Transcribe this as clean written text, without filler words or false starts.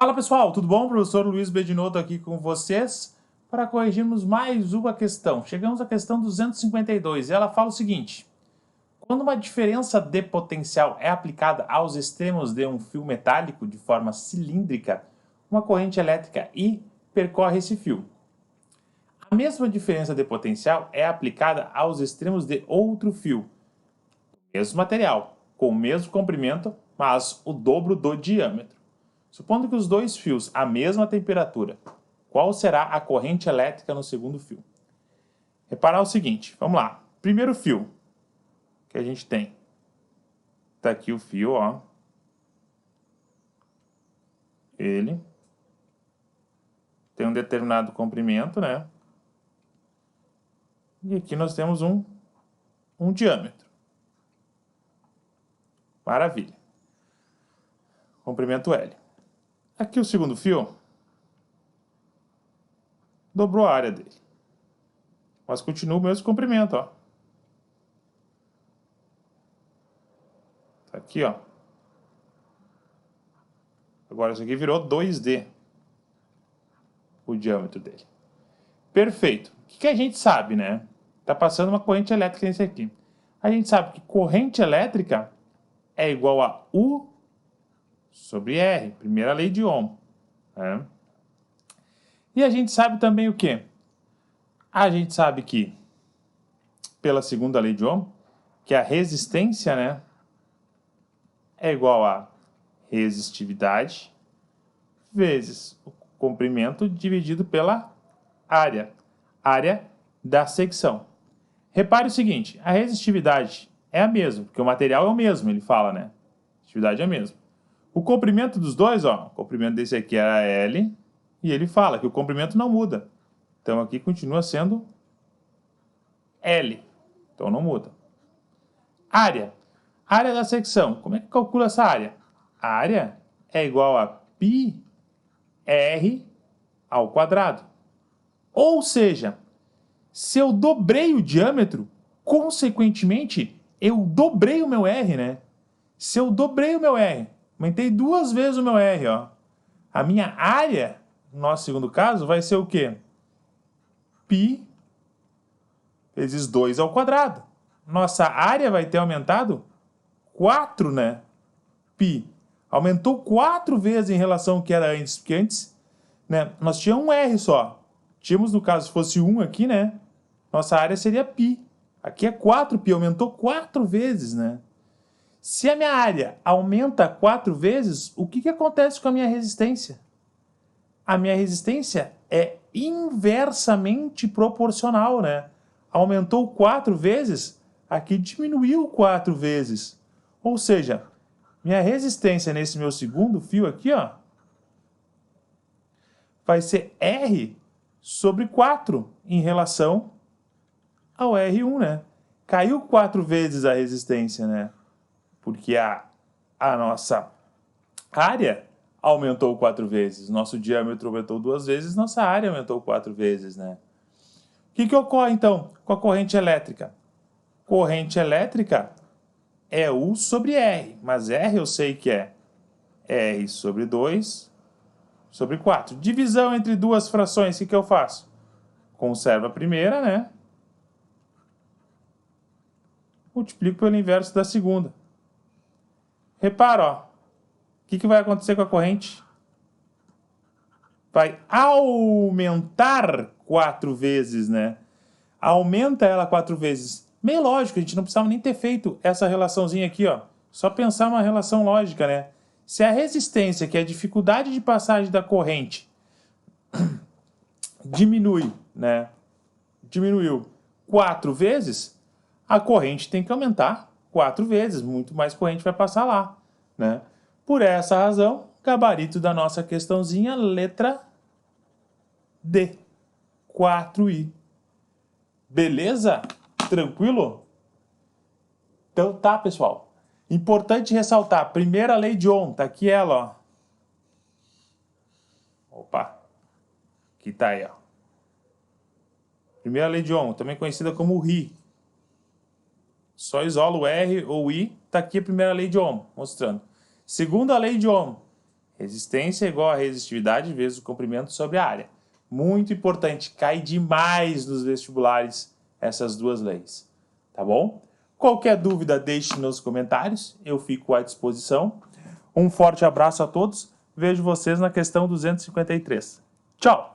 Fala pessoal, tudo bom? Professor Luiz Bedinotto aqui com vocês para corrigirmos mais uma questão. Chegamos à questão 252 e ela fala o seguinte: quando uma diferença de potencial é aplicada aos extremos de um fio metálico de forma cilíndrica, uma corrente elétrica I percorre esse fio. A mesma diferença de potencial é aplicada aos extremos de outro fio, mesmo material, com o mesmo comprimento, mas o dobro do diâmetro. Supondo que os dois fios a mesma temperatura, qual será a corrente elétrica no segundo fio? Reparar o seguinte, vamos lá. Primeiro fio que a gente tem. Está aqui o fio, ó. Ele tem um determinado comprimento, né? E aqui nós temos um diâmetro. Maravilha. Comprimento L. Aqui o segundo fio dobrou a área dele. Mas continua o mesmo comprimento, ó. Tá aqui, ó. Agora isso aqui virou 2D. O diâmetro dele. Perfeito. O que a gente sabe, né? Tá passando uma corrente elétrica nesse aqui. A gente sabe que corrente elétrica é igual a U sobre R, primeira lei de Ohm. Né? E a gente sabe também o quê? A gente sabe que, pela segunda lei de Ohm, que a resistência, né, é igual a resistividade vezes o comprimento dividido pela área da secção. Repare o seguinte, a resistividade é a mesma, porque o material é o mesmo, ele fala, né? A resistividade é a mesma. O comprimento dos dois, ó, o comprimento desse aqui era L, e ele fala que o comprimento não muda. Então aqui continua sendo L, então não muda. Área da secção, como é que calcula essa área? A área é igual a πr ao quadrado. Ou seja, se eu dobrei o diâmetro, consequentemente, eu dobrei o meu R, né? Se eu dobrei o meu R, aumentei 2 vezes o meu R, ó. A minha área, no nosso segundo caso, vai ser o quê? Π vezes 2 ao quadrado. Nossa área vai ter aumentado 4, né? Π. Aumentou 4 vezes em relação ao que era antes, porque antes, né, nós tínhamos um R só. Tínhamos, no caso, se fosse 1 aqui, né? Nossa área seria π. Aqui é 4π, aumentou 4 vezes, né? Se a minha área aumenta 4 vezes, o que acontece com a minha resistência? A minha resistência é inversamente proporcional, né? Aumentou 4 vezes, aqui diminuiu 4 vezes. Ou seja, minha resistência nesse meu segundo fio aqui, ó, vai ser R sobre 4 em relação ao R1, né? Caiu 4 vezes a resistência, né? Porque a nossa área aumentou 4 vezes. Nosso diâmetro aumentou 2 vezes, nossa área aumentou 4 vezes, né? O que ocorre, então, com a corrente elétrica? Corrente elétrica é U sobre R, mas R eu sei que é R sobre 2 sobre 4. Divisão entre duas frações, o que eu faço? Conservo a primeira, né? Multiplico pelo inverso da segunda. Repara, ó. O que vai acontecer com a corrente? Vai aumentar 4 vezes, né? Aumenta ela 4 vezes. Meio lógico, a gente não precisava nem ter feito essa relaçãozinha aqui, ó. Só pensar uma relação lógica, né? Se a resistência, que é a dificuldade de passagem da corrente, diminui, né? Diminuiu 4 vezes, a corrente tem que aumentar 4 vezes. Muito mais corrente vai passar lá, né? Por essa razão, gabarito da nossa questãozinha, letra D, 4i. Beleza? Tranquilo? Então tá, pessoal. Importante ressaltar, primeira lei de Ohm, tá aqui ela, ó. Opa, aqui tá aí, ó. Primeira lei de Ohm, também conhecida como Ri. Só isola o R ou I, tá aqui a primeira lei de Ohm, mostrando. Segunda lei de Ohm, Resistência é igual a resistividade vezes o comprimento sobre a área. Muito importante, cai demais nos vestibulares essas duas leis. Tá bom? Qualquer dúvida, deixe nos comentários, eu fico à disposição. Um forte abraço a todos, vejo vocês na questão 253. Tchau!